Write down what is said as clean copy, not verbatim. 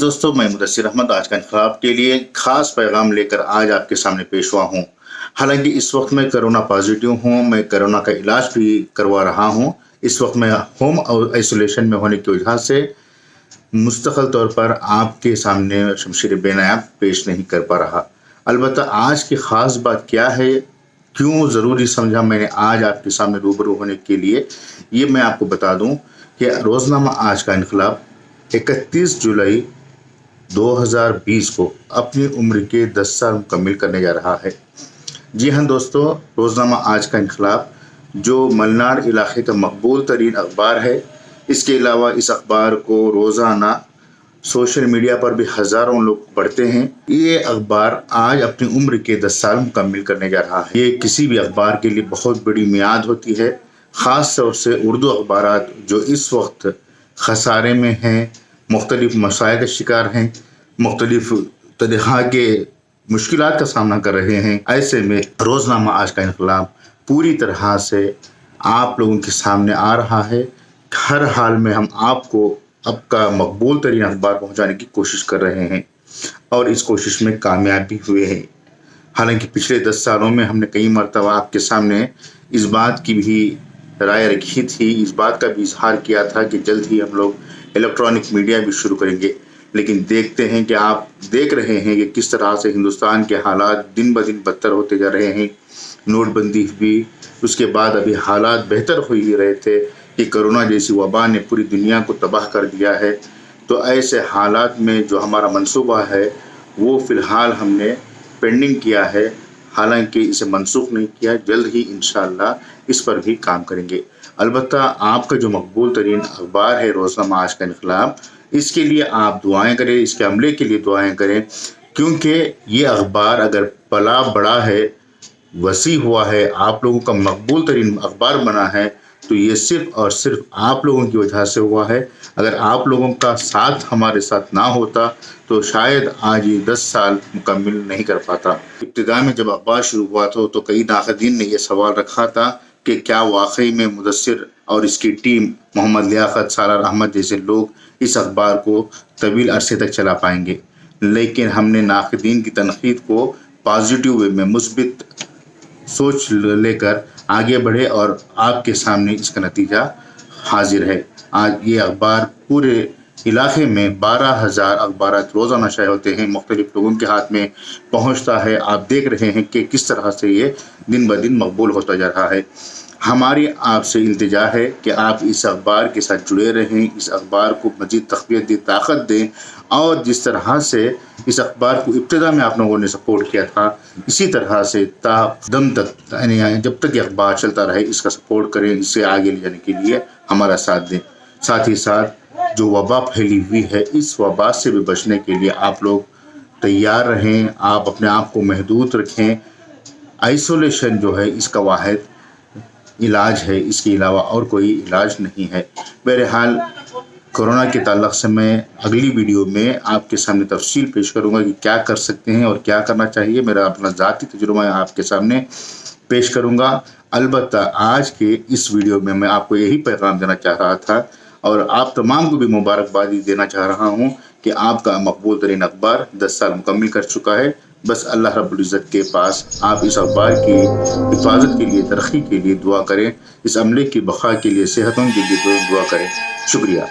दोस्तों, मैं मुदस्सिर अहमद आज का इंक़िलाब के लिए ख़ास पैगाम लेकर आज आपके सामने पेश हुआ हूँ। हालाँकि इस वक्त मैं कोरोना पॉजिटिव हूँ, मैं कोरोना का इलाज भी करवा रहा हूँ। इस वक्त मैं होम आइसोलेशन में होने की वजह से मुस्तकिल तौर पर आपके सामने शमशीर बेनायाब पेश नहीं कर पा रहा। अलबत्ता आज की ख़ास बात क्या है, क्यों ज़रूरी समझा मैंने आज आपके सामने रूबरू होने के लिए, ये मैं आपको बता दूँ कि रोज़नामा आज का इंक़िलाब 31 जुलाई 2020 को अपनी उम्र के 10 साल मुकम्मिल करने जा रहा है। जी हाँ दोस्तों, रोज़नामा आज का इंक़िलाब जो मलनाड इलाक़े का मकबूल तरीन अखबार है, इसके अलावा इस अखबार को रोज़ाना सोशल मीडिया पर भी हज़ारों लोग पढ़ते हैं। ये अखबार आज अपनी उम्र के 10 साल मुकम्मिल करने जा रहा है। ये किसी भी अखबार के लिए बहुत बड़ी मियाद होती है, ख़ास तौर से उर्दू अखबारात जो इस वक्त खसारे में हैं, मुख्तलिफ़ मसाइल का शिकार हैं, मुख्तलिफ़ तरह के मुश्किलात का सामना कर रहे हैं। ऐसे में रोज़नामा आज का इंक़िलाब पूरी तरह से आप लोगों के सामने आ रहा है। हर हाल में हम आपको आपका मकबूल तरीन अखबार पहुँचाने की कोशिश कर रहे हैं और इस कोशिश में कामयाब भी हुए हैं। हालांकि पिछले 10 सालों में हमने कई मरतबा आपके सामने इस बात की भी राय रखी थी, इस बात का भी इजहार किया था कि जल्द ही हम लोग इलेक्ट्रॉनिक मीडिया भी शुरू करेंगे। लेकिन देखते हैं कि आप देख रहे हैं कि किस तरह से हिंदुस्तान के हालात दिन ब दिन बदतर होते जा रहे हैं। नोटबंदी भी, उसके बाद अभी हालात बेहतर हो ही रहे थे कि कोरोना जैसी वबा ने पूरी दुनिया को तबाह कर दिया है। तो ऐसे हालात में जो हमारा मंसूबा है वो फ़िलहाल हमने पेंडिंग किया है, हालांकि इसे मनसूख नहीं किया। जल्द ही इंशाअल्लाह इस पर भी काम करेंगे। अलबत्ता आपका जो मकबूल तरीन अखबार है रोज़नामा आज का इंक़िलाब, इसके लिए आप दुआएं करें, इसके अमले के लिए दुआएं करें, क्योंकि ये अखबार अगर पला बड़ा है, वसी हुआ है, आप लोगों का मकबूल तरीन अखबार बना है, तो ये सिर्फ़ और सिर्फ आप लोगों की वजह से हुआ है। अगर आप लोगों का साथ हमारे साथ ना होता तो शायद आज ये 10 साल मुकम्मिल नहीं कर पाता। इब्तिदा में जब अखबार शुरू हुआ था तो कई नाक़दीन ने यह सवाल रखा था कि क्या वाकई में मुदस्सिर और इसकी टीम मोहम्मद लियाकत, सालार अहमद जैसे लोग इस अखबार को तवील अरसे तक चला पाएंगे। लेकिन हमने नाक़दीन की तनक़ीद को पॉजिटिव वे में मुस्बित सोच लेकर आगे बढ़े और आपके सामने इसका नतीजा हाजिर है। आज ये अखबार पूरे इलाके में 12,000 अखबारात रोज़ाना शाये होते हैं, मुख्तलिफ़ लोगों के हाथ में पहुँचता है। आप देख रहे हैं कि किस तरह से ये दिन ब दिन मकबूल होता जा रहा है। हमारी आपसे इल्तिजा है कि आप इस अखबार के साथ जुड़े रहें, इस अखबार को मज़ीद तक़वियत दें, ताकत दें और जिस तरह से इस अखबार को इब्तिदा में आप लोगों ने सपोर्ट किया था, इसी तरह से दम तक, यानी जब तक ये अखबार चलता रहे, इसका सपोर्ट करें, इसे आगे ले जाने के लिए हमारा साथ दें। साथ ही साथ जो वबा फैली हुई है, इस वबा से भी बचने के लिए आप लोग तैयार रहें, आप अपने आप को महदूद रखें। आइसोलेशन जो है इसका वाहिद इलाज है, इसके अलावा और कोई इलाज नहीं है। बहरहाल कोरोना के ताल्लुक़ से मैं अगली वीडियो में आपके सामने तफसील पेश करूंगा कि क्या कर सकते हैं और क्या करना चाहिए। मेरा अपना ज़ाती तजुर्बा आपके सामने पेश करूंगा। अलबत्ता आज के इस वीडियो में मैं आपको यही पैगाम देना चाह रहा था और आप तमाम को भी मुबारकबादी देना चाह रहा हूँ कि आपका मकबूल तरीन अखबार 10 साल मुकम्मिल कर चुका है। बस अल्लाह रब्बुल इज़्ज़त के पास आप इस अखबार की हिफाजत के लिए, तरक्की के लिए दुआ करें, इस अमले की बक़ा के लिए, सेहतों के लिए दुआ करें। शुक्रिया।